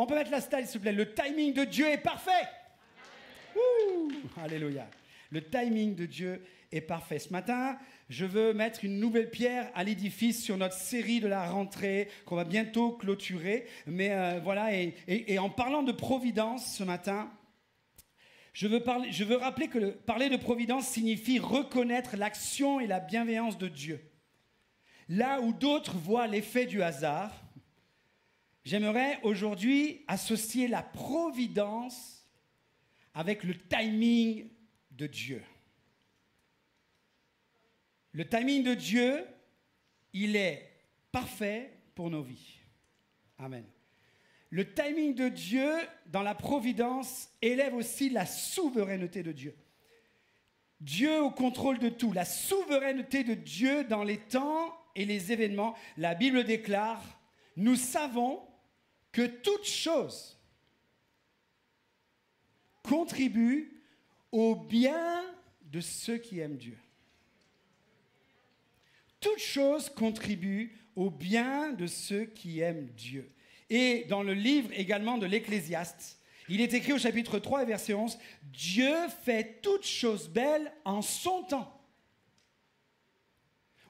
On peut mettre la style, s'il vous plaît. Le timing de Dieu est parfait. Ouh, alléluia. Le timing de Dieu est parfait. Ce matin, je veux mettre une nouvelle pierre à l'édifice sur notre série de la rentrée qu'on va bientôt clôturer. Mais voilà, et en parlant de providence ce matin, je veux rappeler que parler de providence signifie reconnaître l'action et la bienveillance de Dieu. Là où d'autres voient l'effet du hasard, j'aimerais aujourd'hui associer la providence avec le timing de Dieu. Le timing de Dieu, il est parfait pour nos vies. Amen. Le timing de Dieu dans la providence élève aussi la souveraineté de Dieu. Dieu au contrôle de tout. La souveraineté de Dieu dans les temps et les événements. La Bible déclare, nous savons que toute chose contribue au bien de ceux qui aiment Dieu. Toute chose contribue au bien de ceux qui aiment Dieu. Et dans le livre également de l'Ecclésiaste, il est écrit au chapitre 3 et verset 11, « Dieu fait toutes choses belles en son temps,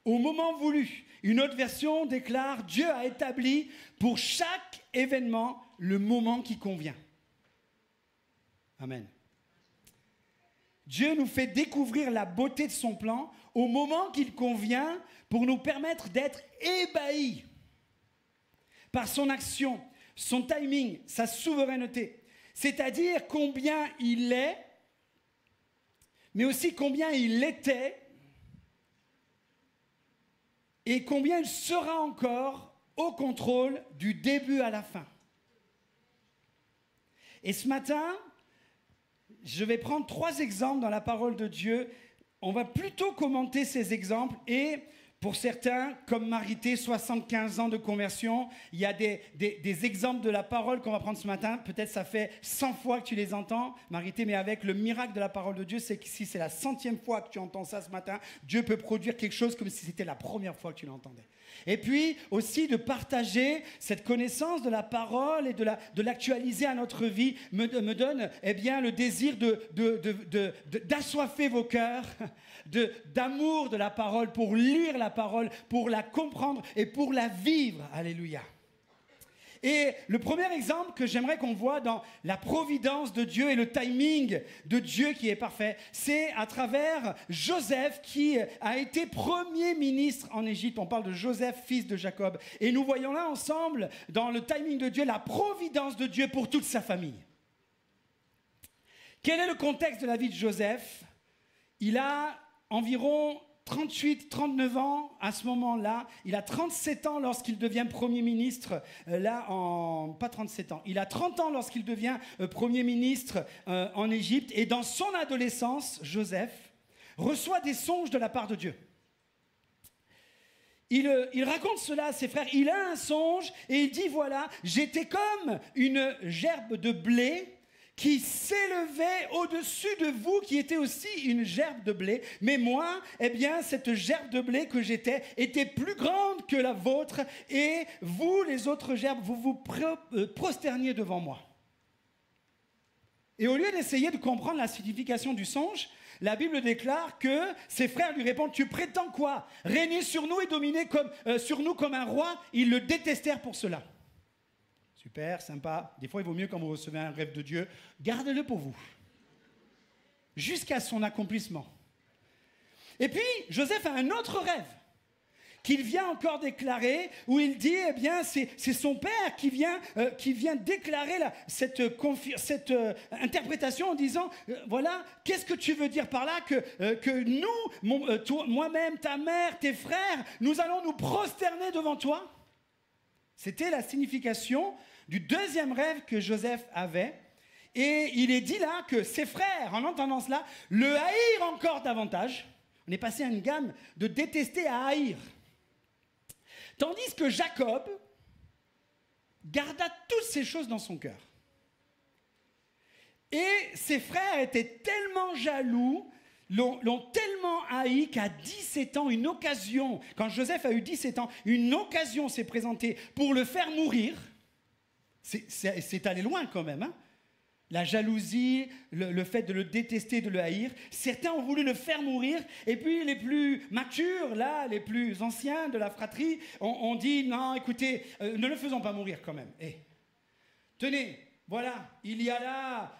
au moment voulu. » Une autre version déclare, « Dieu a établi pour chaque événement le moment qui convient. » Amen. Dieu nous fait découvrir la beauté de son plan au moment qu'il convient pour nous permettre d'être ébahis par son action, son timing, sa souveraineté. C'est-à-dire combien il est, mais aussi combien il était et combien il sera encore au contrôle du début à la fin. Et ce matin, je vais prendre 3 exemples dans la parole de Dieu. On va plutôt commenter ces exemples et pour certains, comme Marité, 75 ans de conversion, il y a des exemples de la parole qu'on va prendre ce matin. Peut-être ça fait 100 fois que tu les entends, Marité, mais avec le miracle de la parole de Dieu, c'est que si c'est la 100e fois que tu entends ça ce matin, Dieu peut produire quelque chose comme si c'était la première fois que tu l'entendais. Et puis aussi de partager cette connaissance de la parole et de l'actualiser à notre vie me donne le désir d'assoiffer vos cœurs, d'amour de la parole, pour lire la parole, pour la comprendre et pour la vivre. Alléluia. Et le premier exemple que j'aimerais qu'on voit dans la providence de Dieu et le timing de Dieu qui est parfait, c'est à travers Joseph qui a été premier ministre en Égypte. On parle de Joseph, fils de Jacob. Et nous voyons là ensemble, dans le timing de Dieu, la providence de Dieu pour toute sa famille. Quel est le contexte de la vie de Joseph? Il a environ 38, 39 ans à ce moment-là. Il a 37 ans lorsqu'il devient Premier ministre, pas 37 ans. Il a 30 ans lorsqu'il devient Premier ministre en Égypte. Et dans son adolescence, Joseph reçoit des songes de la part de Dieu. Il raconte cela à ses frères. Il a un songe et il dit, voilà, j'étais comme une gerbe de blé qui s'élevait au-dessus de vous, qui était aussi une gerbe de blé. Mais moi, cette gerbe de blé que j'étais était plus grande que la vôtre, et vous, les autres gerbes, vous vous prosterniez devant moi. Et au lieu d'essayer de comprendre la signification du songe, la Bible déclare que ses frères lui répondent, « Tu prétends quoi? Régner sur nous et dominer sur nous comme un roi ?» Ils le détestèrent pour cela. Super, sympa. Des fois, il vaut mieux quand vous recevez un rêve de Dieu, gardez-le pour vous. Jusqu'à son accomplissement. Et puis, Joseph a un autre rêve qu'il vient encore déclarer, où il dit, c'est son père qui vient déclarer cette interprétation en disant, voilà, qu'est-ce que tu veux dire par là, que nous, moi-même, ta mère, tes frères, nous allons nous prosterner devant toi? C'était la signification du deuxième rêve que Joseph avait. Et il est dit là que ses frères, en entendant cela, le haïrent encore davantage. On est passé à une gamme de détester à haïr. Tandis que Jacob garda toutes ces choses dans son cœur. Et ses frères étaient tellement jaloux, l'ont tellement haï qu'à 17 ans, une occasion, quand Joseph a eu 17 ans, une occasion s'est présentée pour le faire mourir. C'est allé loin quand même, hein. La jalousie, le fait de le détester, de le haïr. Certains ont voulu le faire mourir. Et puis les plus matures, là, les plus anciens de la fratrie, ont dit, non, écoutez, ne le faisons pas mourir quand même. Tenez, voilà, il y a là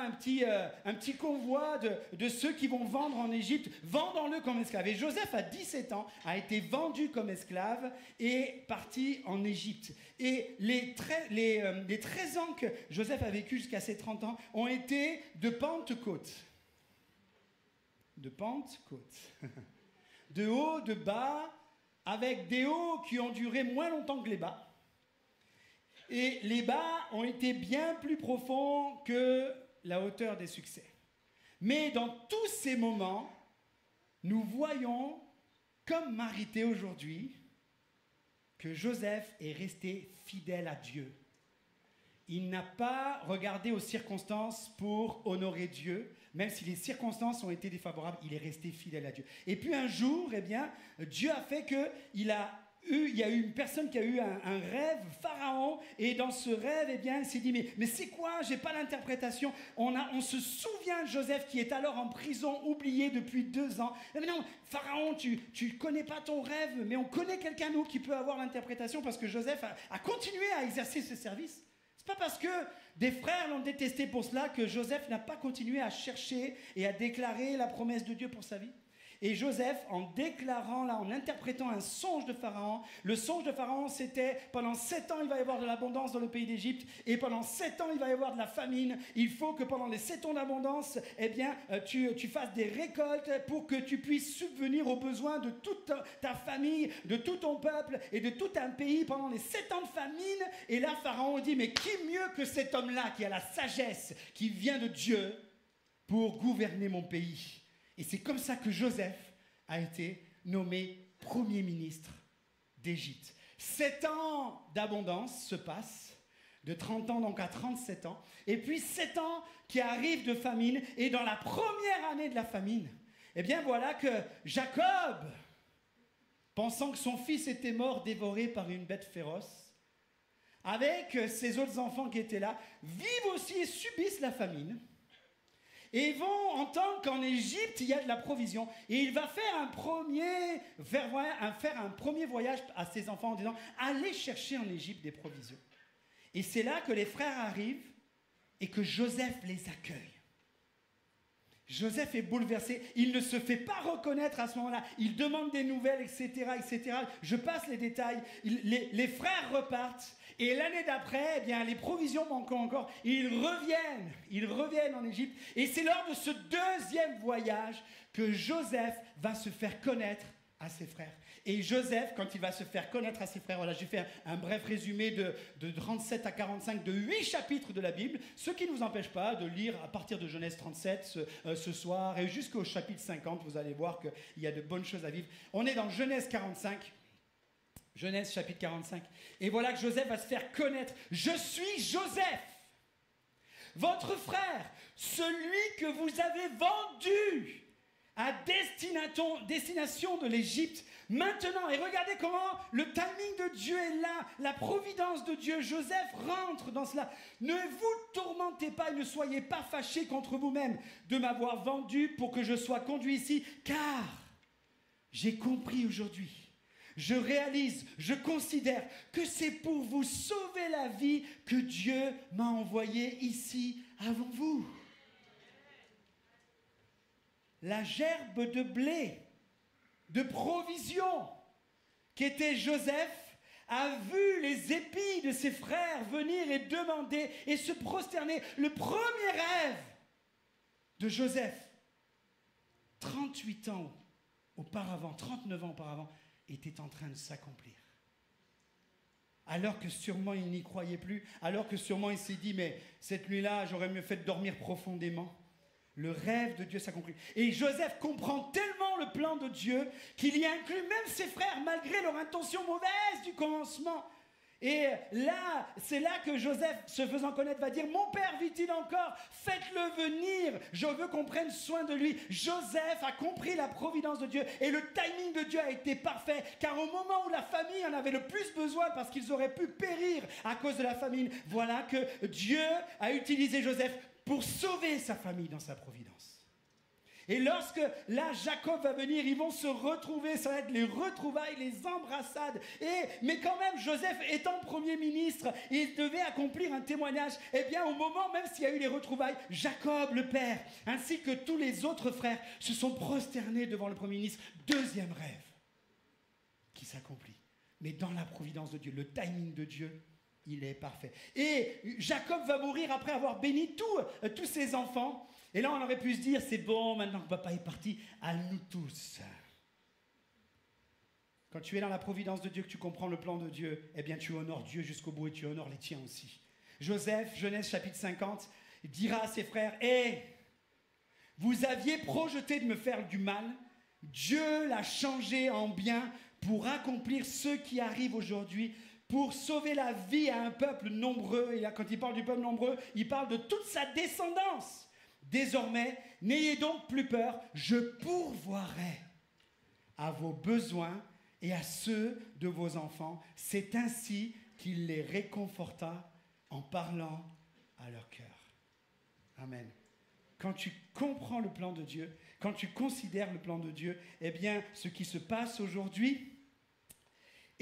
un petit convoi de ceux qui vont vendre en Égypte. Vendons-le comme esclave. Et Joseph, à 17 ans, a été vendu comme esclave et parti en Égypte. Et les 13 ans que Joseph a vécu jusqu'à ses 30 ans ont été de Pentecôte. De Pentecôte. De haut, de bas, avec des hauts qui ont duré moins longtemps que les bas. Et les bas ont été bien plus profonds que la hauteur des succès. Mais dans tous ces moments, nous voyons, comme Marité aujourd'hui, que Joseph est resté fidèle à Dieu. Il n'a pas regardé aux circonstances pour honorer Dieu, même si les circonstances ont été défavorables, il est resté fidèle à Dieu. Et puis un jour, Dieu a fait qu'il y a eu une personne qui a eu un rêve, Pharaon, et dans ce rêve, il s'est dit, mais c'est quoi? J'ai pas l'interprétation. On se souvient de Joseph qui est alors en prison, oublié depuis 2 ans. Mais non, Pharaon, tu connais pas ton rêve, mais on connaît quelqu'un d'autre qui peut avoir l'interprétation parce que Joseph a continué à exercer ce service. C'est pas parce que des frères l'ont détesté pour cela que Joseph n'a pas continué à chercher et à déclarer la promesse de Dieu pour sa vie. Et Joseph, en déclarant là, en interprétant un songe de Pharaon, le songe de Pharaon, c'était pendant 7 ans, il va y avoir de l'abondance dans le pays d'Égypte, et pendant 7 ans, il va y avoir de la famine. Il faut que pendant les 7 ans d'abondance, tu fasses des récoltes pour que tu puisses subvenir aux besoins de toute ta famille, de tout ton peuple et de tout un pays pendant les 7 ans de famine. Et là, Pharaon dit, mais qui mieux que cet homme-là qui a la sagesse, qui vient de Dieu, pour gouverner mon pays? Et c'est comme ça que Joseph a été nommé Premier ministre d'Égypte. 7 ans d'abondance se passent, de 30 ans donc à 37 ans, et puis 7 ans qui arrivent de famine, et dans la première année de la famine, voilà que Jacob, pensant que son fils était mort, dévoré par une bête féroce, avec ses autres enfants qui étaient là, vivent aussi et subissent la famine. Et ils vont entendre qu'en Égypte, il y a de la provision. Et il va faire un premier voyage à ses enfants en disant « Allez chercher en Égypte des provisions ». Et c'est là que les frères arrivent et que Joseph les accueille. Joseph est bouleversé. Il ne se fait pas reconnaître à ce moment-là. Il demande des nouvelles, etc., etc. Je passe les détails. Les frères repartent. Et l'année d'après, les provisions manquent encore. Ils reviennent en Égypte. Et c'est lors de ce deuxième voyage que Joseph va se faire connaître à ses frères. Et Joseph, quand il va se faire connaître à ses frères, voilà, j'ai fait un bref résumé de 37 à 45, de 8 chapitres de la Bible, ce qui ne vous empêche pas de lire à partir de Genèse 37 ce soir et jusqu'au chapitre 50, vous allez voir qu'il y a de bonnes choses à vivre. On est dans Genèse 45. Genèse chapitre 45. Et voilà que Joseph va se faire connaître. Je suis Joseph, votre frère, celui que vous avez vendu à destination de l'Égypte. Maintenant, et regardez comment le timing de Dieu est là, la providence de Dieu. Joseph rentre dans cela. Ne vous tourmentez pas et ne soyez pas fâchés contre vous-même de m'avoir vendu pour que je sois conduit ici, car j'ai compris aujourd'hui. Je réalise, je considère que c'est pour vous sauver la vie que Dieu m'a envoyé ici avant vous. La gerbe de blé, de provision, qu'était Joseph, a vu les épis de ses frères venir et demander et se prosterner. Le premier rêve de Joseph, 38 ans auparavant, 39 ans auparavant, était en train de s'accomplir. Alors que sûrement il n'y croyait plus, alors que sûrement il s'est dit, mais cette nuit-là, j'aurais mieux fait de dormir profondément. Le rêve de Dieu s'accomplit. Et Joseph comprend tellement le plan de Dieu qu'il y inclut même ses frères, malgré leur intention mauvaise du commencement. Et là, c'est là que Joseph, se faisant connaître, va dire, mon père vit-il encore? Faites-le venir, je veux qu'on prenne soin de lui. Joseph a compris la providence de Dieu et le timing de Dieu a été parfait, car au moment où la famille en avait le plus besoin, parce qu'ils auraient pu périr à cause de la famine, voilà que Dieu a utilisé Joseph pour sauver sa famille dans sa providence. Et lorsque là, Jacob va venir, ils vont se retrouver, ça va être les retrouvailles, les embrassades. Mais quand même, Joseph étant premier ministre, il devait accomplir un témoignage. Eh bien, au moment même s'il y a eu les retrouvailles, Jacob, le père, ainsi que tous les autres frères, se sont prosternés devant le premier ministre. Deuxième rêve qui s'accomplit. Mais dans la providence de Dieu, le timing de Dieu, il est parfait. Et Jacob va mourir après avoir béni tous ses enfants. Et là, on aurait pu se dire, c'est bon, maintenant que papa est parti, à nous tous. Quand tu es dans la providence de Dieu, que tu comprends le plan de Dieu, eh bien, tu honores Dieu jusqu'au bout et tu honores les tiens aussi. Joseph, Genèse chapitre 50, dira à ses frères, « Hé, vous aviez projeté de me faire du mal, Dieu l'a changé en bien pour accomplir ce qui arrive aujourd'hui, pour sauver la vie à un peuple nombreux. » Et là, quand il parle du peuple nombreux, il parle de toute sa descendance. Désormais, n'ayez donc plus peur, je pourvoirai à vos besoins et à ceux de vos enfants. C'est ainsi qu'il les réconforta en parlant à leur cœur. Amen. Quand tu comprends le plan de Dieu, quand tu considères le plan de Dieu, eh bien, ce qui se passe aujourd'hui,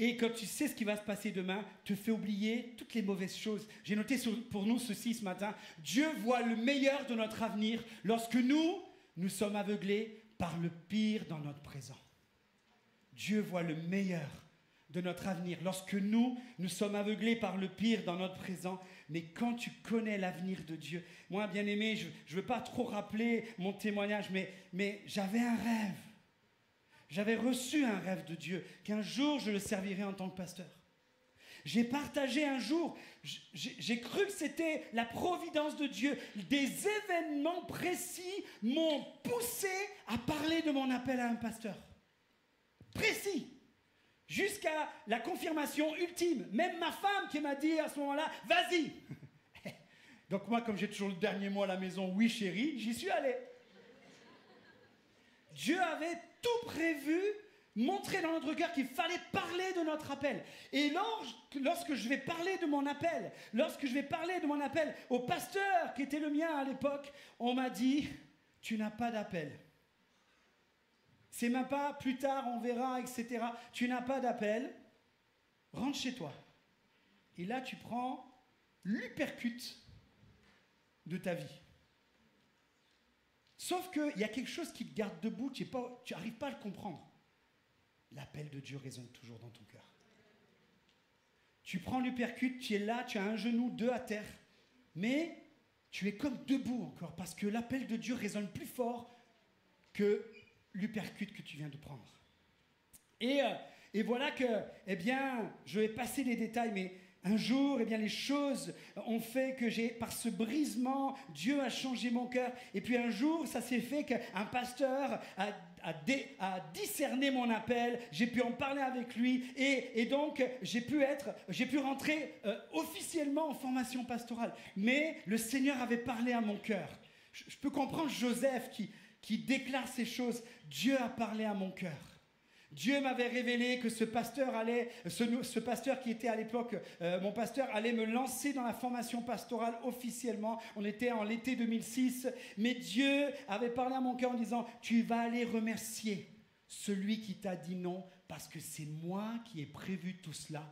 et quand tu sais ce qui va se passer demain, te fait oublier toutes les mauvaises choses. J'ai noté pour nous ceci ce matin. Dieu voit le meilleur de notre avenir lorsque nous sommes aveuglés par le pire dans notre présent. Dieu voit le meilleur de notre avenir lorsque nous sommes aveuglés par le pire dans notre présent. Mais quand tu connais l'avenir de Dieu, moi, bien aimé, je ne veux pas trop rappeler mon témoignage, mais j'avais un rêve. J'avais reçu un rêve de Dieu, qu'un jour je le servirais en tant que pasteur. J'ai partagé un jour, j'ai cru que c'était la providence de Dieu. Des événements précis m'ont poussé à parler de mon appel à un pasteur. Précis. Jusqu'à la confirmation ultime. Même ma femme qui m'a dit à ce moment-là, vas-y. Donc moi, comme j'ai toujours le dernier mot à la maison, oui chérie, j'y suis allé. Dieu avait tout prévu, montré dans notre cœur qu'il fallait parler de notre appel. Et lorsque je vais parler de mon appel, au pasteur qui était le mien à l'époque, on m'a dit, tu n'as pas d'appel. C'est même pas plus tard, on verra, etc. Tu n'as pas d'appel, rentre chez toi. Et là, tu prends l'uppercut de ta vie. Sauf qu'il y a quelque chose qui te garde debout, tu n'arrives pas à le comprendre. L'appel de Dieu résonne toujours dans ton cœur. Tu prends l'uppercut, tu es là, tu as un genou, deux à terre, mais tu es comme debout encore, parce que l'appel de Dieu résonne plus fort que l'uppercut que tu viens de prendre. Et voilà que, eh bien, je vais passer les détails, mais un jour, eh bien, les choses ont fait que par ce brisement, Dieu a changé mon cœur. Et puis un jour, ça s'est fait qu'un pasteur a discerné mon appel. J'ai pu en parler avec lui. Et donc, j'ai pu rentrer officiellement en formation pastorale. Mais le Seigneur avait parlé à mon cœur. Je peux comprendre Joseph qui déclare ces choses. Dieu a parlé à mon cœur. Dieu m'avait révélé que ce pasteur qui était à l'époque mon pasteur, allait me lancer dans la formation pastorale officiellement. On était en l'été 2006, mais Dieu avait parlé à mon cœur en disant, tu vas aller remercier celui qui t'a dit non, parce que c'est moi qui ai prévu tout cela,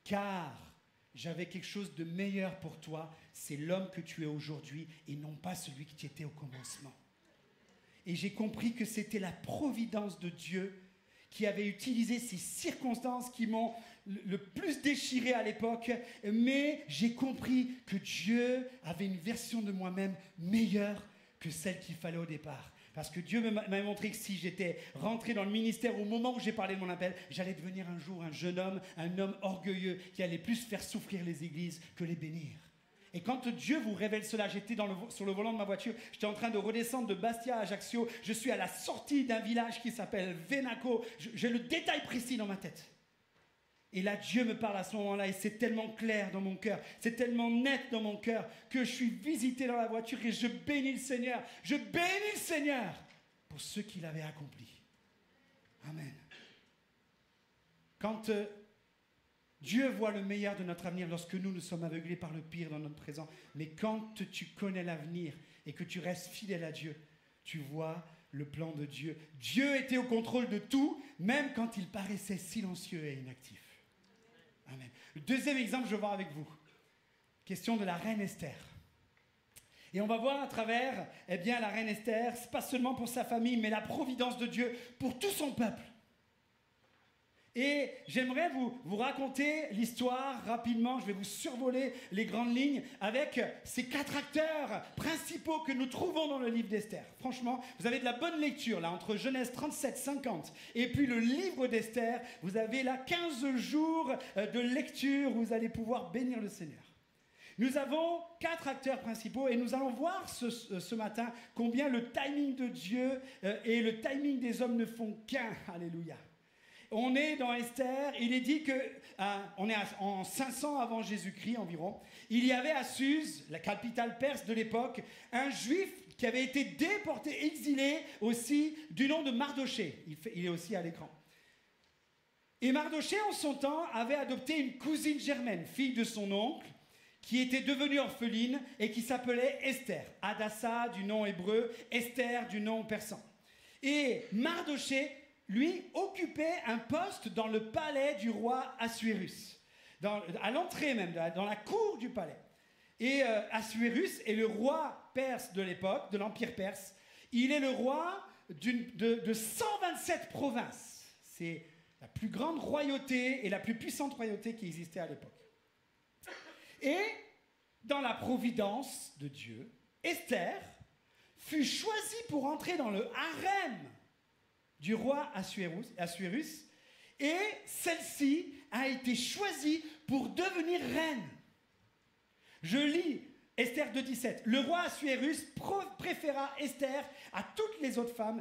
car j'avais quelque chose de meilleur pour toi, c'est l'homme que tu es aujourd'hui et non pas celui que tu étais au commencement. Et j'ai compris que c'était la providence de Dieu qui avait utilisé ces circonstances qui m'ont le plus déchiré à l'époque, mais j'ai compris que Dieu avait une version de moi-même meilleure que celle qu'il fallait au départ. Parce que Dieu m'a montré que si j'étais rentré dans le ministère au moment où j'ai parlé de mon appel, j'allais devenir un jour un jeune homme, un homme orgueilleux qui allait plus faire souffrir les églises que les bénir. Et quand Dieu vous révèle cela, j'étais sur le volant de ma voiture, j'étais en train de redescendre de Bastia à Ajaccio, je suis à la sortie d'un village qui s'appelle Venaco, j'ai le détail précis dans ma tête. Et là, Dieu me parle à ce moment-là et c'est tellement clair dans mon cœur, c'est tellement net dans mon cœur que je suis visité dans la voiture et je bénis le Seigneur. Je bénis le Seigneur pour ce qu'il avait accompli. Amen. Quand Dieu voit le meilleur de notre avenir lorsque nous sommes aveuglés par le pire dans notre présent, mais quand tu connais l'avenir et que tu restes fidèle à Dieu, tu vois le plan de Dieu. Dieu était au contrôle de tout, même quand il paraissait silencieux et inactif. Amen. Le deuxième exemple, je vais voir avec vous. Question de la reine Esther. Et on va voir à travers, la reine Esther, pas seulement pour sa famille, mais la providence de Dieu pour tout son peuple. Et j'aimerais vous raconter l'histoire rapidement, je vais vous survoler les grandes lignes avec ces 4 acteurs principaux que nous trouvons dans le livre d'Esther. Franchement, vous avez de la bonne lecture là, entre Genèse 37, 50 et puis le livre d'Esther. Vous avez là 15 jours de lecture où vous allez pouvoir bénir le Seigneur. Nous avons 4 acteurs principaux et nous allons voir ce matin combien le timing de Dieu et le timing des hommes ne font qu'un. Alléluia. On est dans Esther, il est dit que, on est en 500 avant Jésus-Christ environ, il y avait à Suse, la capitale perse de l'époque, un juif qui avait été déporté, exilé aussi, du nom de Mardochée. Il est aussi à l'écran. Et Mardochée, en son temps, avait adopté une cousine germaine, fille de son oncle, qui était devenue orpheline et qui s'appelait Esther. Hadassa du nom hébreu, Esther du nom persan. Et Mardochée, lui, occupait un poste dans le palais du roi Assuérus, à l'entrée même, dans la cour du palais. Et Assuérus est le roi perse de l'époque, de l'Empire perse. Il est le roi de 127 provinces. C'est la plus grande royauté et la plus puissante royauté qui existait à l'époque. Et dans la providence de Dieu, Esther fut choisie pour entrer dans le harem du roi Assuérus, et celle-ci a été choisie pour devenir reine. Je lis Esther 2,17. Le roi Assuérus préféra Esther à toutes les autres femmes.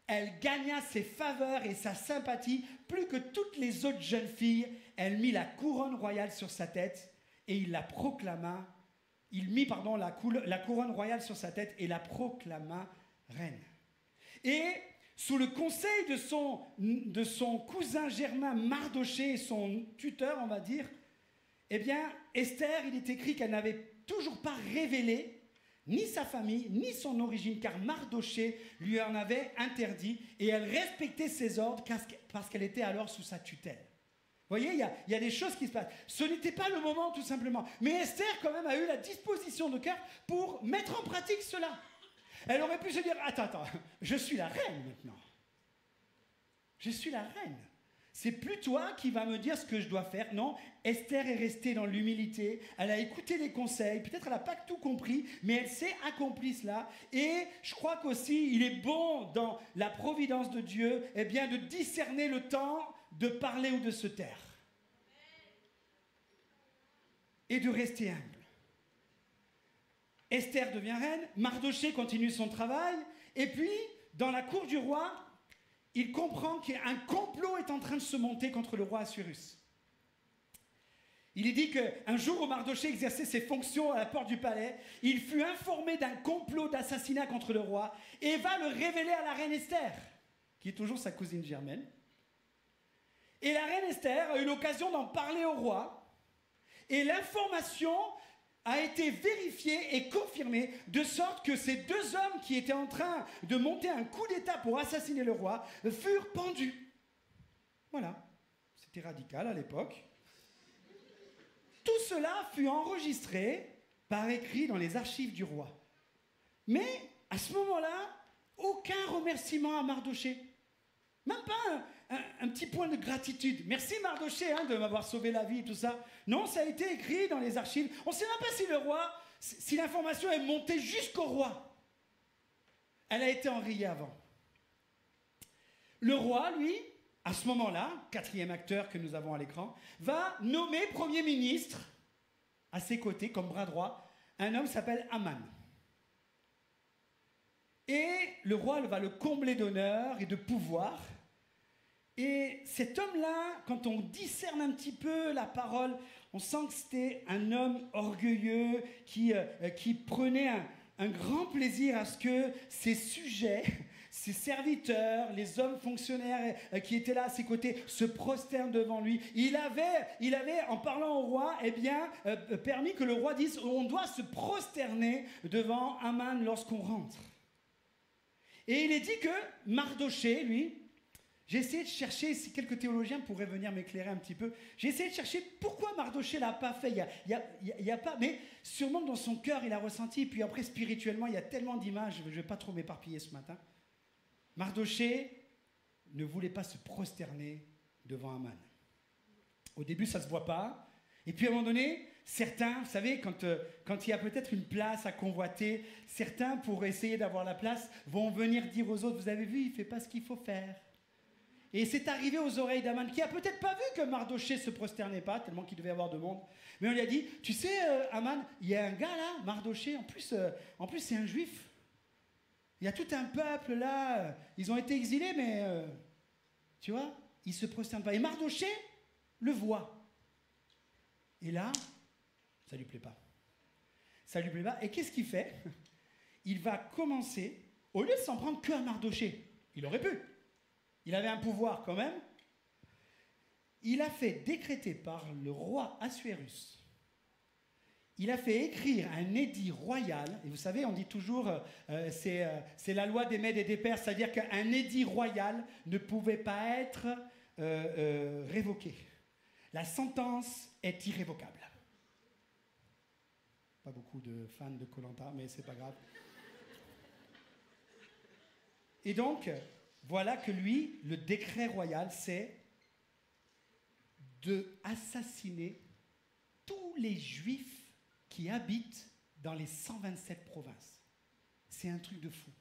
Elle gagna ses faveurs et sa sympathie plus que toutes les autres jeunes filles. Elle mit la couronne royale sur sa tête et il la proclama. Il mit la couronne royale sur sa tête et la proclama reine. Et sous le conseil de son cousin germain Mardochée, son tuteur, on va dire, Esther, il est écrit qu'elle n'avait toujours pas révélé ni sa famille, ni son origine, car Mardochée lui en avait interdit, et elle respectait ses ordres parce qu'elle était alors sous sa tutelle. Vous voyez, il y a des choses qui se passent. Ce n'était pas le moment, tout simplement. Mais Esther, quand même, a eu la disposition de cœur pour mettre en pratique cela. Elle aurait pu se dire, attends, je suis la reine maintenant. Je suis la reine. C'est plus toi qui vas me dire ce que je dois faire. Non, Esther est restée dans l'humilité. Elle a écouté les conseils. Peut-être elle n'a pas tout compris, mais elle s'est accompli cela. Et je crois qu'aussi, il est bon dans la providence de Dieu, de discerner le temps de parler ou de se taire. Et de rester humble. Esther devient reine, Mardochée continue son travail, et puis, dans la cour du roi, il comprend qu'un complot est en train de se monter contre le roi Assuérus. Il est dit qu'un jour où Mardochée exerçait ses fonctions à la porte du palais, il fut informé d'un complot d'assassinat contre le roi et va le révéler à la reine Esther, qui est toujours sa cousine germaine. Et la reine Esther a eu l'occasion d'en parler au roi, et l'information a été vérifié et confirmé, de sorte que ces 2 hommes qui étaient en train de monter un coup d'État pour assassiner le roi furent pendus. Voilà, c'était radical à l'époque. Tout cela fut enregistré par écrit dans les archives du roi. Mais à ce moment-là, aucun remerciement à Mardochée. Même pas un petit point de gratitude. Merci Mardochée de m'avoir sauvé la vie et tout ça. Non, ça a été écrit dans les archives. On ne sait même pas si le roi, si l'information est montée jusqu'au roi. Elle a été enrayée avant. Le roi, lui, à ce moment-là, 4e acteur que nous avons à l'écran, va nommer Premier ministre à ses côtés, comme bras droit, un homme qui s'appelle Aman. Et le roi va le combler d'honneur et de pouvoir. Et cet homme-là, quand on discerne un petit peu la parole, on sent que c'était un homme orgueilleux qui prenait un grand plaisir à ce que ses sujets, ses serviteurs, les hommes fonctionnaires qui étaient là à ses côtés se prosternent devant lui. Il avait en parlant au roi, permis que le roi dise on doit se prosterner devant Aman lorsqu'on rentre. Et il est dit que Mardochée, lui, j'ai essayé de chercher, si quelques théologiens pourraient venir m'éclairer un petit peu, j'ai essayé de chercher pourquoi Mardochée ne l'a pas fait. Il y a pas, mais sûrement dans son cœur, il a ressenti, puis après spirituellement, il y a tellement d'images, je ne vais pas trop m'éparpiller ce matin. Mardochée ne voulait pas se prosterner devant Aman. Au début, ça ne se voit pas. Et puis à un moment donné, certains, vous savez, quand il y a peut-être une place à convoiter, certains, pour essayer d'avoir la place, vont venir dire aux autres, vous avez vu, il ne fait pas ce qu'il faut faire. Et c'est arrivé aux oreilles d'Aman, qui a peut-être pas vu que Mardochée se prosternait pas, tellement qu'il devait y avoir de monde. Mais on lui a dit, tu sais, Aman, il y a un gars là, Mardochée, en plus c'est un juif. Il y a tout un peuple là, ils ont été exilés, mais tu vois, ils se prosternent pas. Et Mardochée le voit. Et là, ça lui plaît pas. Ça lui plaît pas. Et qu'est-ce qu'il fait? Il va commencer, au lieu de s'en prendre que à Mardochée, il aurait pu. Il avait un pouvoir quand même. Il a fait décréter par le roi Assuérus. Il a fait écrire un édit royal. Et vous savez, on dit toujours, c'est la loi des Mèdes et des Perses, c'est-à-dire qu'un édit royal ne pouvait pas être révoqué. La sentence est irrévocable. Pas beaucoup de fans de Koh-Lanta, mais c'est pas grave. Et donc, voilà que lui, le décret royal, c'est de assassiner tous les Juifs qui habitent dans les 127 provinces. C'est un truc de fou.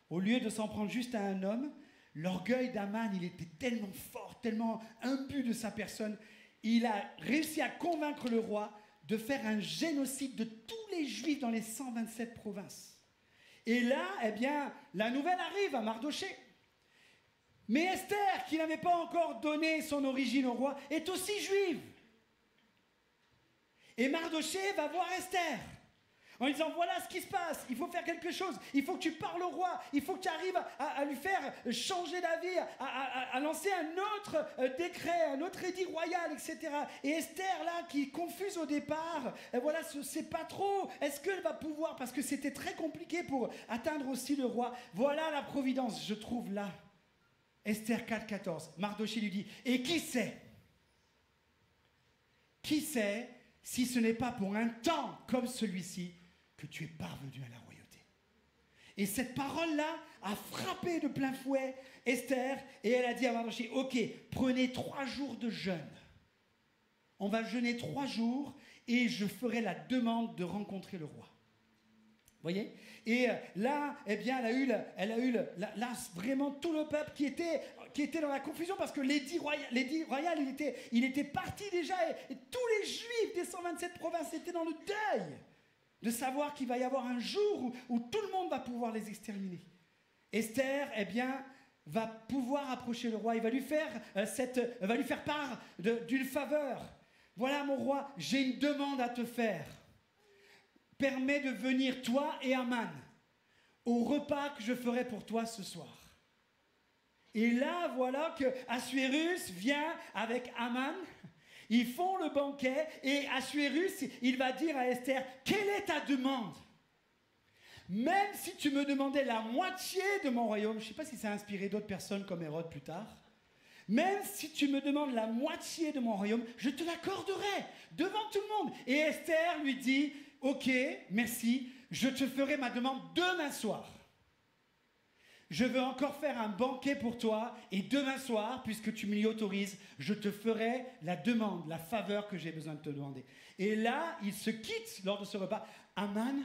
Au lieu de s'en prendre juste à un homme, l'orgueil d'Aman, il était tellement fort, tellement imbu de sa personne, il a réussi à convaincre le roi de faire un génocide de tous les Juifs dans les 127 provinces. Et là, la nouvelle arrive à Mardochée. Mais Esther, qui n'avait pas encore donné son origine au roi, est aussi juive. Et Mardochée va voir Esther en lui disant, voilà ce qui se passe, il faut faire quelque chose, il faut que tu parles au roi, il faut que tu arrives à lui faire changer d'avis, à lancer un autre décret, un autre édit royal, etc. Et Esther, là, qui est confuse au départ, voilà, ne sait pas trop, est-ce qu'elle va pouvoir, parce que c'était très compliqué pour atteindre aussi le roi. Voilà la providence, je trouve là. Esther 4,14, Mardochée lui dit, et qui sait si ce n'est pas pour un temps comme celui-ci que tu es parvenu à la royauté. Et cette parole-là a frappé de plein fouet Esther, et elle a dit à Mardochée, ok, prenez 3 jours de jeûne. On va jeûner 3 jours, et je ferai la demande de rencontrer le roi. Vous voyez? Et là, elle a eu vraiment tout le peuple qui était dans la confusion, parce que l'édit royal, il était parti déjà, et tous les Juifs des 127 provinces étaient dans le deuil de savoir qu'il va y avoir un jour où tout le monde va pouvoir les exterminer. Esther, va pouvoir approcher le roi, il va lui faire part d'une faveur. Voilà, mon roi, j'ai une demande à te faire. Permets de venir, toi et Aman, au repas que je ferai pour toi ce soir. Et là, voilà que Assuérus vient avec Aman. Ils font le banquet et Assuérus, il va dire à Esther, quelle est ta demande? Même si tu me demandais la moitié de mon royaume, je ne sais pas si ça a inspiré d'autres personnes comme Hérode plus tard, même si tu me demandes la moitié de mon royaume, je te l'accorderai devant tout le monde. Et Esther lui dit, ok, merci, je te ferai ma demande demain soir. Je veux encore faire un banquet pour toi, et demain soir, puisque tu m'y autorises, je te ferai la demande, la faveur que j'ai besoin de te demander. Et là, il se quitte lors de ce repas. Aman,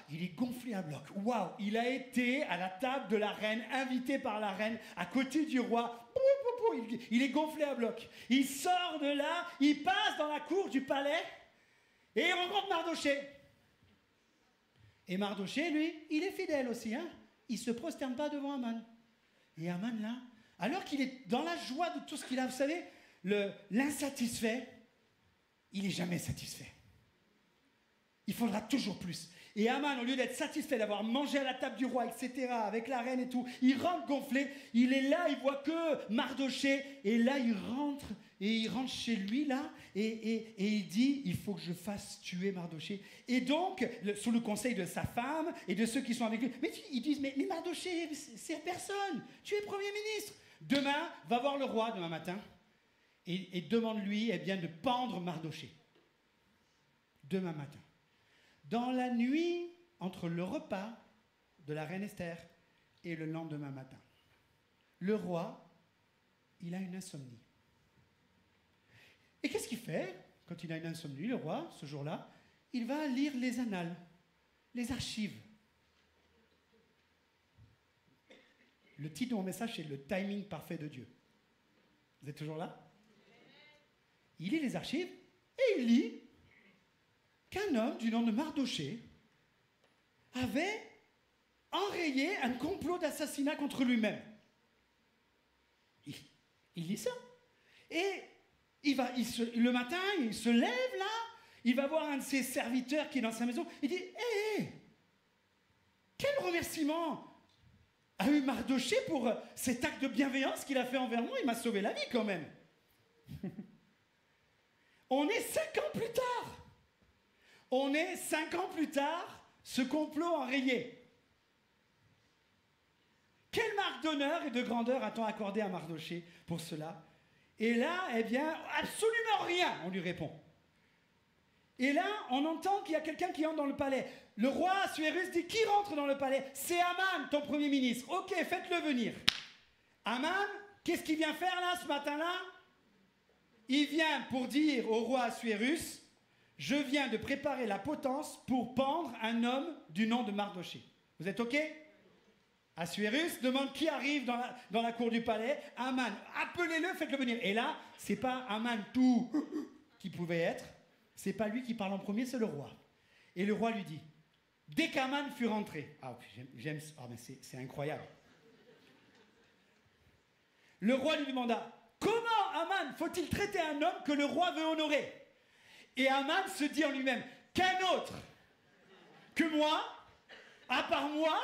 il est gonflé à bloc. Waouh, il a été à la table de la reine, invité par la reine, à côté du roi. Il est gonflé à bloc. Il sort de là, il passe dans la cour du palais, et il rencontre Mardochée. Et Mardochée, lui, il est fidèle aussi, hein. Il ne se prosterne pas devant Aman. Et Aman, là, Alors qu'il est dans la joie de tout ce qu'il a. Vous savez, l'insatisfait, il n'est jamais satisfait. Il faudra toujours plus. Et Aman, au lieu d'être satisfait d'avoir mangé à la table du roi, etc., avec la reine et tout, il rentre gonflé, il est là, il voit que Mardoché, et là il rentre chez lui, là, et il dit, il faut que je fasse tuer Mardoché. Et donc, sous le conseil de sa femme et de ceux qui sont avec lui, mais ils disent, mais Mardoché, c'est personne, tu es Premier ministre. Demain, va voir le roi, demain matin, et demande-lui, eh bien, de pendre Mardoché. Demain matin. Dans la nuit, entre le repas de la reine Esther et le lendemain matin, le roi, il a une insomnie. Et qu'est-ce qu'il fait quand il a une insomnie, le roi, ce jour-là? Il va lire les annales, les archives. Le titre de mon message, c'est « Le timing parfait de Dieu ». Vous êtes toujours là? Il lit les archives et il lit qu'un homme du nom de Mardoché avait enrayé un complot d'assassinat contre lui-même. Il lit ça. Et le matin, il se lève là, il va voir un de ses serviteurs qui est dans sa maison, il dit « Hé, quel remerciement a eu Mardoché pour cet acte de bienveillance qu'il a fait envers moi? Il m'a sauvé la vie quand même. » On est 5 ans plus tard. On est 5 ans plus tard, ce complot enrayé. Quelle marque d'honneur et de grandeur a-t-on accordé à Mardoché pour cela? Et là, eh bien, absolument rien, on lui répond. Et là, on entend qu'il y a quelqu'un qui entre dans le palais. Le roi Assuérus dit, qui rentre dans le palais? C'est Aman, ton premier ministre. Ok, faites-le venir. Aman, qu'est-ce qu'il vient faire là, ce matin-là? Il vient pour dire au roi Assuérus, je viens de préparer la potence pour pendre un homme du nom de Mardoché. Vous êtes OK? Assuérus demande qui arrive dans la cour du palais. Aman, appelez-le, faites-le venir. Et là, c'est pas Aman tout qui pouvait être. C'est pas lui qui parle en premier, c'est le roi. Et le roi lui dit, dès qu'Aman fut rentré, mais c'est incroyable. Le roi lui demanda, comment, Aman, faut-il traiter un homme que le roi veut honorer? Et Aman se dit en lui-même, qu'un autre que moi, à part moi,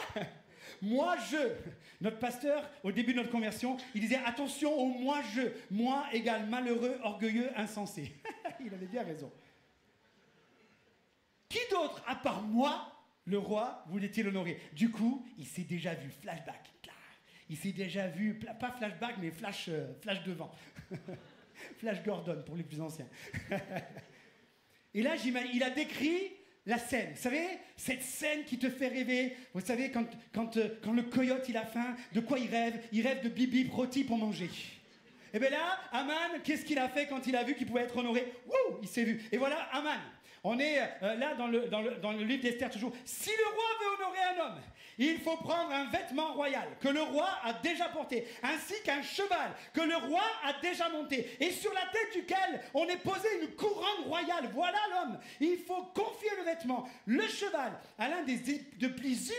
notre pasteur, au début de notre conversion, il disait, attention au moi égale malheureux, orgueilleux, insensé. Il avait bien raison. Qui d'autre, à part moi, le roi, voulait-il honorer? Du coup, il s'est déjà vu, flashback. Il s'est déjà vu, pas flashback, mais flash devant. Flash Gordon, pour les plus anciens. Et là, il a décrit la scène. Vous savez, cette scène qui te fait rêver. Vous savez, quand le coyote, il a faim, de quoi il rêve? Il rêve de bibip rôti pour manger. Et bien là, Aman, qu'est-ce qu'il a fait quand il a vu qu'il pouvait être honoré? Wouh, il s'est vu. Et voilà, Aman. On est là dans le livre d'Esther toujours. Si le roi veut honorer un homme, il faut prendre un vêtement royal que le roi a déjà porté, ainsi qu'un cheval que le roi a déjà monté, et sur la tête duquel on est posé une couronne royale. Voilà l'homme. Il faut confier le vêtement, le cheval, à l'un des plus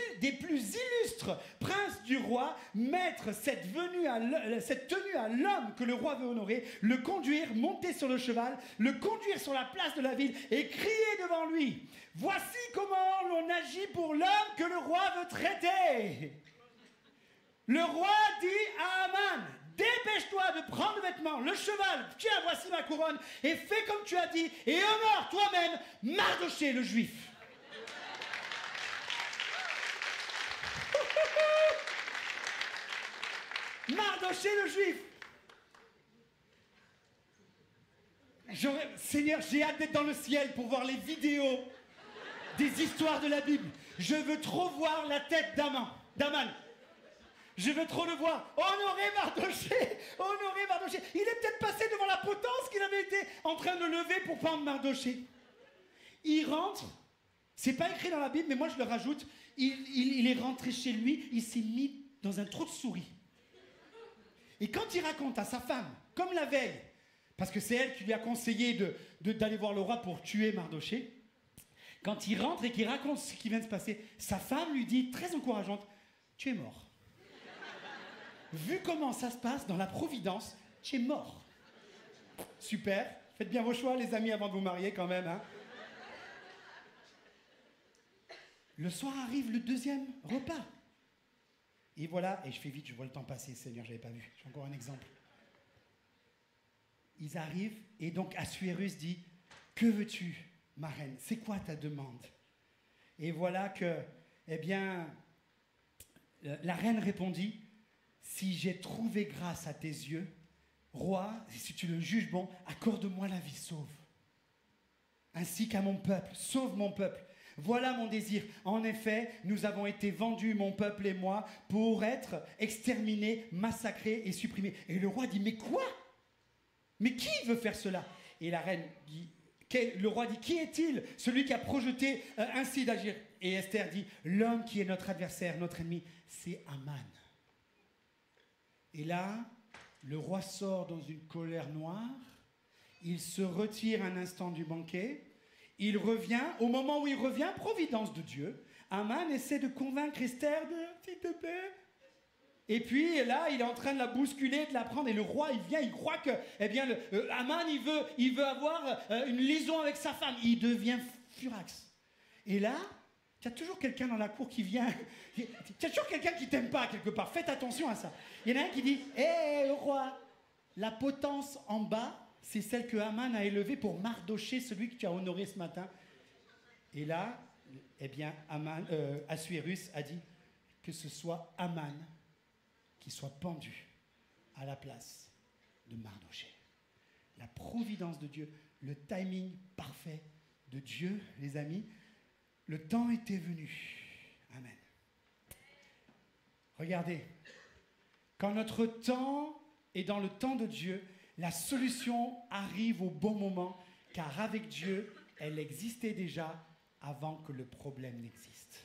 illustres princes du roi, mettre cette tenue à l'homme que le roi veut honorer, le conduire, monter sur le cheval, le conduire sur la place de la ville et crier devant lui. Voici comment l'on agit pour l'homme que le roi veut traiter. Le roi dit à Aman, dépêche-toi de prendre le vêtement, le cheval, tiens, voici ma couronne, et fais comme tu as dit, et honore toi-même Mardoché le juif. Mardoché le juif. Seigneur, j'ai hâte d'être dans le ciel pour voir les vidéos des histoires de la Bible. Je veux trop voir la tête d'Aman. Je veux trop le voir. Honorer Mardoché. Honorer Mardoché. Il est peut-être passé devant la potence qu'il avait été en train de lever pour pendre Mardoché. Il rentre. C'est pas écrit dans la Bible, mais moi je le rajoute. Il est rentré chez lui. Il s'est mis dans un trou de souris. Et quand il raconte à sa femme, comme la veille, parce que c'est elle qui lui a conseillé d'aller voir le roi pour tuer Mardoché. Quand il rentre et qu'il raconte ce qui vient de se passer, sa femme lui dit, très encourageante, « Tu es mort. » vu comment ça se passe dans la providence, tu es mort. Super. Faites bien vos choix, les amis, avant de vous marier quand même. Hein. Le soir arrive le deuxième repas. Et voilà, et je fais vite, je vois le temps passer, Seigneur, je n'avais pas vu. J'ai encore un exemple. Ils arrivent, et donc Assuérus dit, « Que veux-tu, ma reine? C'est quoi ta demande ?» Et voilà que, eh bien, la reine répondit, « Si j'ai trouvé grâce à tes yeux, roi, si tu le juges bon, accorde-moi la vie sauve. Ainsi qu'à mon peuple, sauve mon peuple. Voilà mon désir. En effet, nous avons été vendus, mon peuple et moi, pour être exterminés, massacrés et supprimés. » Et le roi dit, « Mais quoi? Mais qui veut faire cela ?» Et la reine dit, le roi dit, « Qui est-il, celui qui a projeté ainsi d'agir ?» Et Esther dit, « L'homme qui est notre adversaire, notre ennemi, c'est Aman. » Et là, le roi sort dans une colère noire, il se retire un instant du banquet, il revient, au moment où il revient, providence de Dieu, Aman essaie de convaincre Esther de « S'il te plaît ». Et puis là, il est en train de la bousculer, de la prendre, et le roi, il vient, il croit que, eh bien, Aman, il veut avoir une liaison avec sa femme. Il devient furax. Et là, tu as toujours quelqu'un dans la cour qui vient, tu as toujours quelqu'un qui t'aime pas quelque part. Faites attention à ça. Il y en a un qui dit, hé, roi, la potence en bas, c'est celle que Aman a élevée pour Mardoché, celui que tu as honoré ce matin. Et là, eh bien, Assuérus a dit que ce soit Aman qui soit pendu à la place de Mardoché. La providence de Dieu, le timing parfait de Dieu, les amis, le temps était venu. Amen. Regardez, quand notre temps est dans le temps de Dieu, la solution arrive au bon moment, car avec Dieu, elle existait déjà avant que le problème n'existe.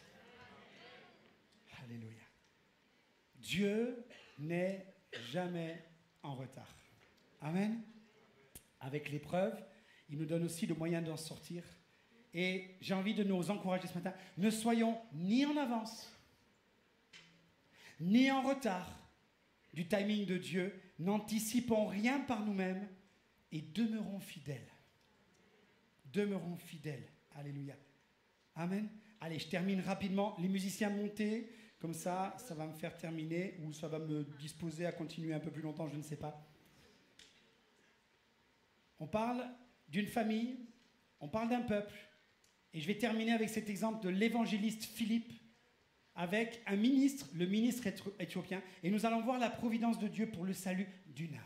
Alléluia. Dieu n'est jamais en retard. Amen. Avec l'épreuve, il nous donne aussi le moyen d'en sortir. Et j'ai envie de nous encourager ce matin. Ne soyons ni en avance, ni en retard du timing de Dieu. N'anticipons rien par nous-mêmes et demeurons fidèles. Demeurons fidèles. Alléluia. Amen. Allez, je termine rapidement. Les musiciens montés, comme ça va me faire terminer ou ça va me disposer à continuer un peu plus longtemps, je ne sais pas. On parle d'une famille, on parle d'un peuple. Et je vais terminer avec cet exemple de l'évangéliste Philippe, avec un ministre, le ministre éthiopien, et nous allons voir la providence de Dieu pour le salut d'une âme.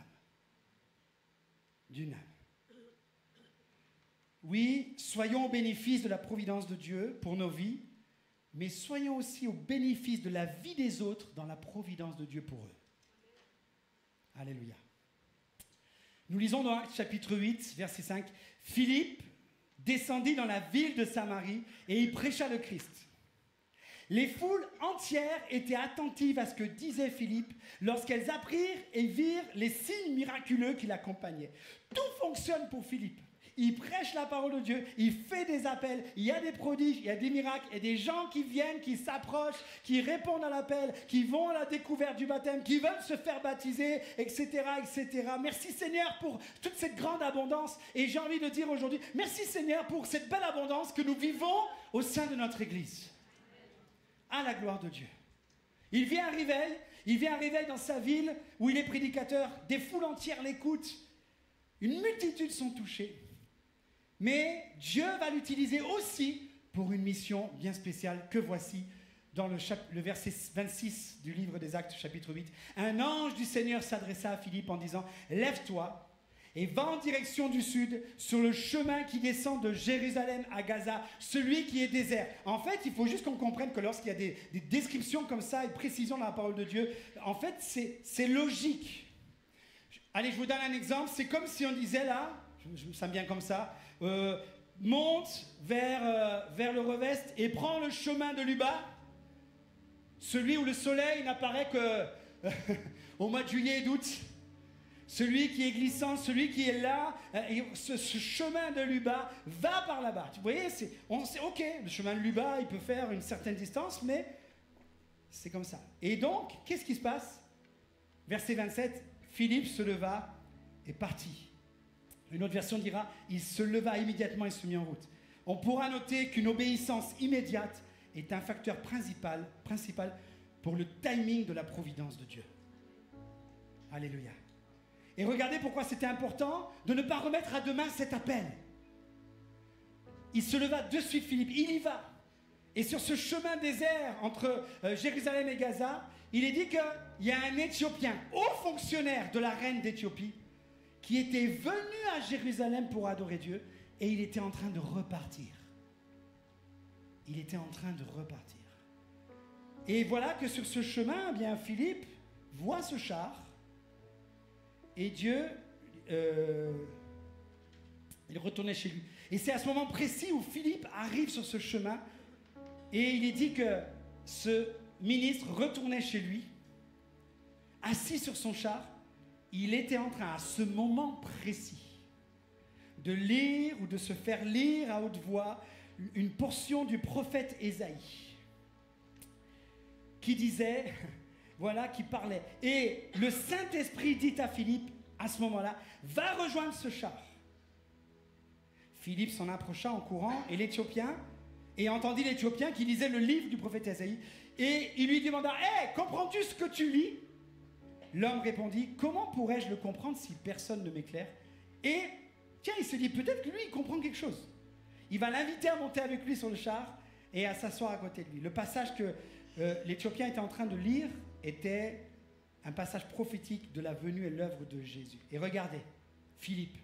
D'une âme. Oui, soyons au bénéfice de la providence de Dieu pour nos vies, mais soyons aussi au bénéfice de la vie des autres dans la providence de Dieu pour eux. Alléluia. Nous lisons dans Actes chapitre 8, verset 5, « Philippe descendit dans la ville de Samarie et y prêcha le Christ. Les foules entières étaient attentives à ce que disait Philippe lorsqu'elles apprirent et virent les signes miraculeux qui l'accompagnaient. Tout fonctionne pour Philippe. Il prêche la parole de Dieu, il fait des appels, il y a des prodiges, il y a des miracles, il y a des gens qui viennent, qui s'approchent, qui répondent à l'appel, qui vont à la découverte du baptême, qui veulent se faire baptiser, etc., etc. Merci Seigneur pour toute cette grande abondance. Et j'ai envie de dire aujourd'hui, merci Seigneur pour cette belle abondance que nous vivons au sein de notre Église. À la gloire de Dieu. Il vient un réveil dans sa ville où il est prédicateur, des foules entières l'écoutent, une multitude sont touchées. Mais Dieu va l'utiliser aussi pour une mission bien spéciale que voici dans le verset 26 du livre des Actes, chapitre 8. Un ange du Seigneur s'adressa à Philippe en disant « Lève-toi et va en direction du sud sur le chemin qui descend de Jérusalem à Gaza, celui qui est désert. » En fait, il faut juste qu'on comprenne que lorsqu'il y a des descriptions comme ça et précisions dans la parole de Dieu, en fait, c'est logique. Allez, je vous donne un exemple. C'est comme si on disait là, je me sens bien comme ça, monte vers le Revest et prends le chemin de Luba, celui où le soleil n'apparaît que au mois de juillet et d'août, celui qui est glissant, celui qui est là, et ce chemin de Luba va par là-bas. Vous voyez, on sait, ok, le chemin de Luba, il peut faire une certaine distance, mais c'est comme ça. Et donc, qu'est-ce qui se passe? Verset 27, Philippe se leva et partit. Une autre version dira, il se leva immédiatement et se mit en route. On pourra noter qu'une obéissance immédiate est un facteur principal pour le timing de la providence de Dieu. Alléluia. Et regardez pourquoi c'était important de ne pas remettre à demain cet appel. Il se leva de suite, Philippe, il y va. Et sur ce chemin désert entre Jérusalem et Gaza, il est dit qu'il y a un Éthiopien, haut fonctionnaire de la reine d'Éthiopie, qui était venu à Jérusalem pour adorer Dieu, et il était en train de repartir. Il était en train de repartir. Et voilà que sur ce chemin, eh bien, Philippe voit ce char, et Dieu, il retournait chez lui. Et c'est à ce moment précis où Philippe arrive sur ce chemin, et il est dit que ce ministre retournait chez lui, assis sur son char. Il était en train, à ce moment précis, de lire ou de se faire lire à haute voix une portion du prophète Ésaïe qui disait, voilà, qui parlait. Et le Saint-Esprit dit à Philippe, à ce moment-là, va rejoindre ce char. Philippe s'en approcha en courant et l'Éthiopien, et entendit l'Éthiopien qui lisait le livre du prophète Ésaïe, et il lui demanda, hé, comprends-tu ce que tu lis? L'homme répondit, comment pourrais-je le comprendre si personne ne m'éclaire? Et tiens, il se dit, peut-être que lui, il comprend quelque chose. Il va l'inviter à monter avec lui sur le char et à s'asseoir à côté de lui. Le passage que l'Éthiopien était en train de lire était un passage prophétique de la venue et l'œuvre de Jésus. Et regardez, Philippe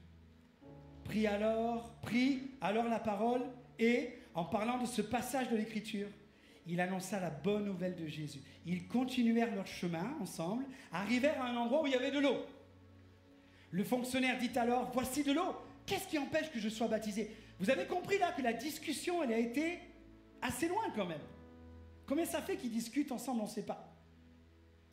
prit alors la parole et, en parlant de ce passage de l'Écriture, il annonça la bonne nouvelle de Jésus. Ils continuèrent leur chemin ensemble, arrivèrent à un endroit où il y avait de l'eau. Le fonctionnaire dit alors, voici de l'eau, qu'est-ce qui empêche que je sois baptisé? Vous avez compris là que la discussion, elle a été assez loin quand même. Combien ça fait qu'ils discutent ensemble, on ne sait pas.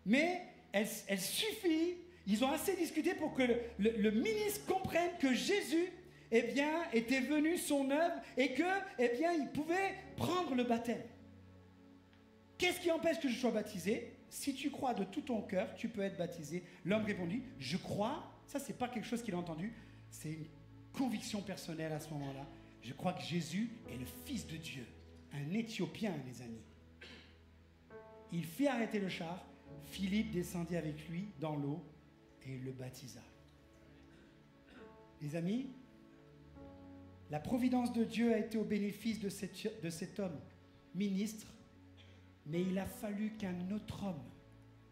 Mais elle suffit, ils ont assez discuté pour que le ministre comprenne que Jésus, eh bien, était venu son œuvre et que, eh bien, il pouvait prendre le baptême. Qu'est-ce qui empêche que je sois baptisé? Si tu crois de tout ton cœur, tu peux être baptisé. L'homme répondit, je crois, ça c'est pas quelque chose qu'il a entendu, c'est une conviction personnelle à ce moment-là. Je crois que Jésus est le Fils de Dieu, un Éthiopien, les amis. Il fit arrêter le char, Philippe descendit avec lui dans l'eau et le baptisa. Les amis, la providence de Dieu a été au bénéfice de cet homme, ministre, mais il a fallu qu'un autre homme,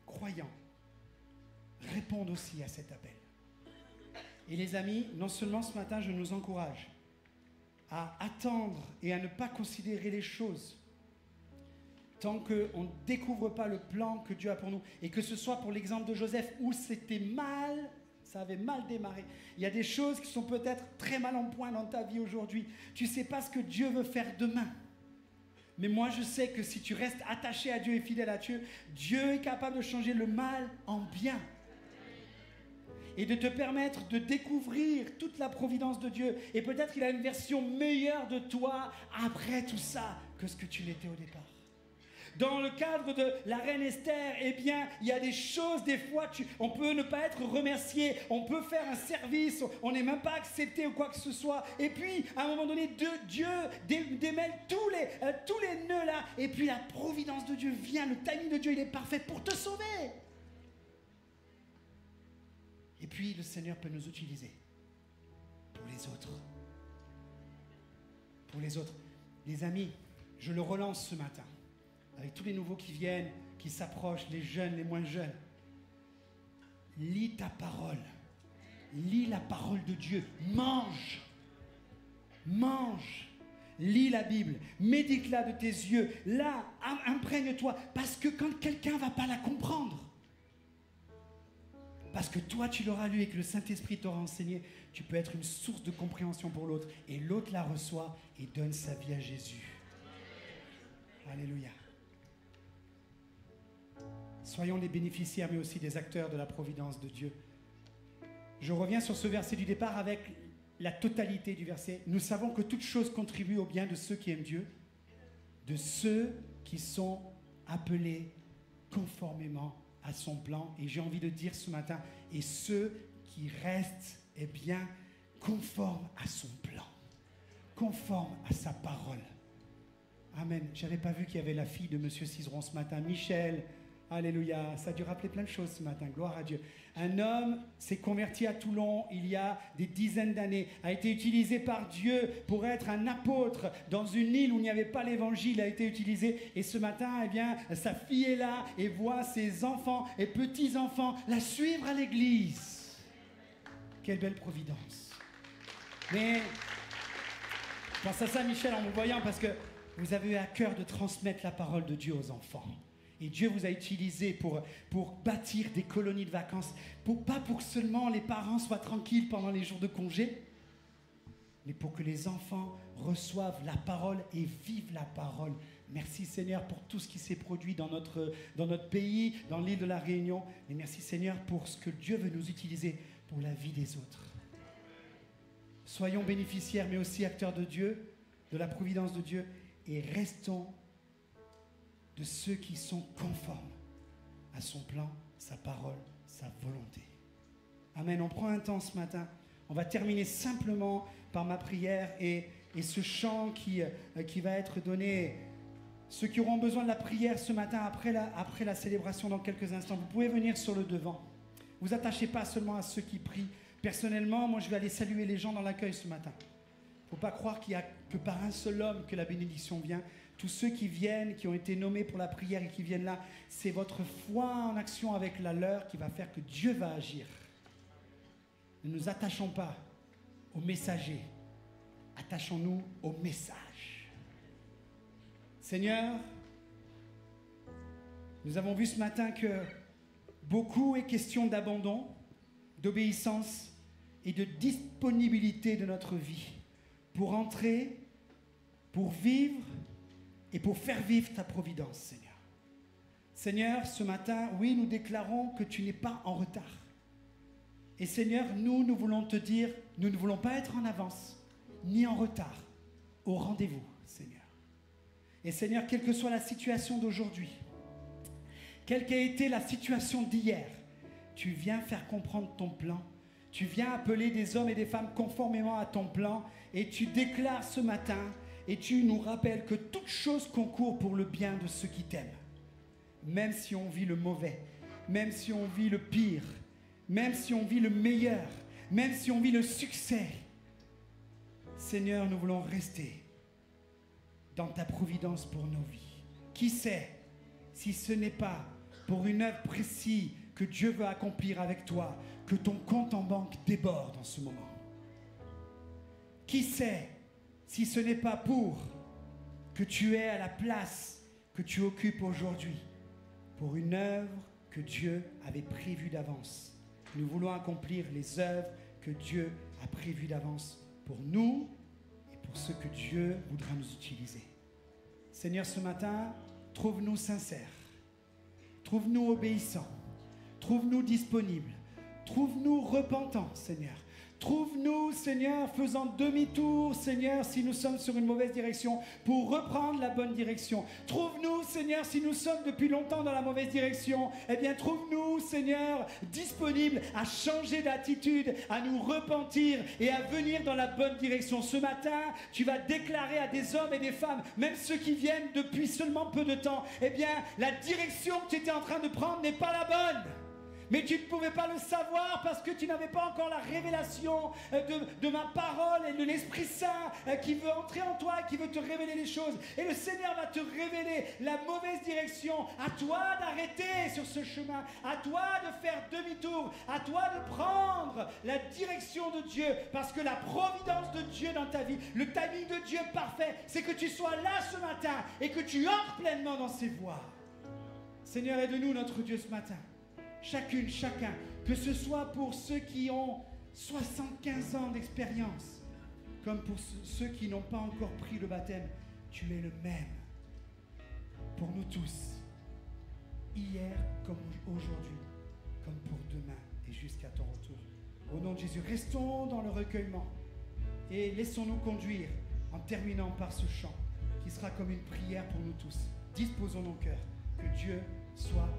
croyant, réponde aussi à cet appel. Et les amis, non seulement ce matin, je nous encourage à attendre et à ne pas considérer les choses tant qu'on ne découvre pas le plan que Dieu a pour nous. Et que ce soit pour l'exemple de Joseph, où c'était mal, ça avait mal démarré. Il y a des choses qui sont peut-être très mal en point dans ta vie aujourd'hui. Tu ne sais pas ce que Dieu veut faire demain. Mais moi, je sais que si tu restes attaché à Dieu et fidèle à Dieu, Dieu est capable de changer le mal en bien. Et de te permettre de découvrir toute la providence de Dieu. Et peut-être qu'il a une version meilleure de toi après tout ça que ce que tu l'étais au départ. Dans le cadre de la reine Esther, eh bien, il y a des choses, des fois, on peut ne pas être remercié, on peut faire un service, on n'est même pas accepté ou quoi que ce soit. Et puis, à un moment donné, Dieu démêle tous les nœuds là, et puis la providence de Dieu vient, le timing de Dieu, il est parfait pour te sauver. Et puis, le Seigneur peut nous utiliser pour les autres. Pour les autres. Les amis, je le relance ce matin. Avec tous les nouveaux qui viennent, qui s'approchent, les jeunes, les moins jeunes. Lis ta parole. Lis la parole de Dieu. Mange. Mange. Lis la Bible. Médite-la de tes yeux. Là, imprègne-toi. Parce que quand quelqu'un ne va pas la comprendre, parce que toi, tu l'auras lu et que le Saint-Esprit t'aura enseigné, tu peux être une source de compréhension pour l'autre. Et l'autre la reçoit et donne sa vie à Jésus. Alléluia. Soyons des bénéficiaires, mais aussi des acteurs de la providence de Dieu. Je reviens sur ce verset du départ avec la totalité du verset. Nous savons que toute chose contribue au bien de ceux qui aiment Dieu, de ceux qui sont appelés conformément à son plan. Et j'ai envie de dire ce matin, et ceux qui restent, eh bien, conformes à son plan, conformes à sa parole. Amen. Je n'avais pas vu qu'il y avait la fille de M. Cizeron ce matin, Michel. Alléluia. Ça a dû rappeler plein de choses ce matin. Gloire à Dieu. Un homme s'est converti à Toulon il y a des dizaines d'années, a été utilisé par Dieu pour être un apôtre dans une île où il n'y avait pas l'évangile, a été utilisé. Et ce matin, eh bien, sa fille est là et voit ses enfants et petits-enfants la suivre à l'église. Quelle belle providence. Mais je pense à ça, Michel, en vous voyant, parce que vous avez eu à cœur de transmettre la parole de Dieu aux enfants. Et Dieu vous a utilisé pour bâtir des colonies de vacances, pas pour que seulement les parents soient tranquilles pendant les jours de congé, mais pour que les enfants reçoivent la parole et vivent la parole. Merci Seigneur pour tout ce qui s'est produit dans notre pays, dans l'île de la Réunion. Et merci Seigneur pour ce que Dieu veut nous utiliser pour la vie des autres. Soyons bénéficiaires, mais aussi acteurs de Dieu, de la providence de Dieu, et restons de ceux qui sont conformes à son plan, sa parole, sa volonté. Amen. On prend un temps ce matin. On va terminer simplement par ma prière et ce chant qui va être donné. Ceux qui auront besoin de la prière ce matin, après la célébration dans quelques instants, vous pouvez venir sur le devant. Vous attachez pas seulement à ceux qui prient. Personnellement, moi je vais aller saluer les gens dans l'accueil ce matin. Il ne faut pas croire qu'il n'y a que par un seul homme que la bénédiction vient. Tous ceux qui viennent, qui ont été nommés pour la prière et qui viennent là, c'est votre foi en action avec la leur qui va faire que Dieu va agir. Ne nous attachons pas aux messagers, attachons-nous au message. Seigneur, nous avons vu ce matin que beaucoup est question d'abandon, d'obéissance et de disponibilité de notre vie pour entrer, pour vivre et pour faire vivre ta providence, Seigneur. Seigneur, ce matin, oui, nous déclarons que tu n'es pas en retard. Et Seigneur, nous voulons te dire, nous ne voulons pas être en avance, ni en retard, au rendez-vous, Seigneur. Et Seigneur, quelle que soit la situation d'aujourd'hui, quelle qu'ait été la situation d'hier, tu viens faire comprendre ton plan. Tu viens appeler des hommes et des femmes conformément à ton plan. Et tu déclares ce matin, et tu nous rappelles que toute chose concourt pour le bien de ceux qui t'aiment. Même si on vit le mauvais, même si on vit le pire, même si on vit le meilleur, même si on vit le succès. Seigneur, nous voulons rester dans ta providence pour nos vies. Qui sait si ce n'est pas pour une œuvre précise que Dieu veut accomplir avec toi, que ton compte en banque déborde en ce moment. Qui sait si ce n'est pas pour que tu aies à la place que tu occupes aujourd'hui, pour une œuvre que Dieu avait prévue d'avance. Nous voulons accomplir les œuvres que Dieu a prévues d'avance pour nous et pour ceux que Dieu voudra nous utiliser. Seigneur, ce matin, trouve-nous sincères, trouve-nous obéissants, trouve-nous disponibles, trouve-nous repentants, Seigneur. Trouve-nous, Seigneur, faisant demi-tour, Seigneur, si nous sommes sur une mauvaise direction, pour reprendre la bonne direction. Trouve-nous, Seigneur, si nous sommes depuis longtemps dans la mauvaise direction. Eh bien, trouve-nous, Seigneur, disponibles à changer d'attitude, à nous repentir et à venir dans la bonne direction. Ce matin, tu vas déclarer à des hommes et des femmes, même ceux qui viennent depuis seulement peu de temps, eh bien, la direction que tu étais en train de prendre n'est pas la bonne. Mais tu ne pouvais pas le savoir parce que tu n'avais pas encore la révélation de ma parole et de l'Esprit Saint qui veut entrer en toi, qui veut te révéler les choses. Et le Seigneur va te révéler la mauvaise direction. À toi d'arrêter sur ce chemin. À toi de faire demi-tour. À toi de prendre la direction de Dieu. Parce que la providence de Dieu dans ta vie, le timing de Dieu parfait, c'est que tu sois là ce matin et que tu entres pleinement dans ses voies. Seigneur, aide-nous, notre Dieu, ce matin. Chacune, chacun, que ce soit pour ceux qui ont 75 ans d'expérience, comme pour ceux qui n'ont pas encore pris le baptême, tu es le même pour nous tous, hier comme aujourd'hui, comme pour demain et jusqu'à ton retour. Au nom de Jésus, restons dans le recueillement et laissons-nous conduire en terminant par ce chant qui sera comme une prière pour nous tous. Disposons nos cœurs, que Dieu soit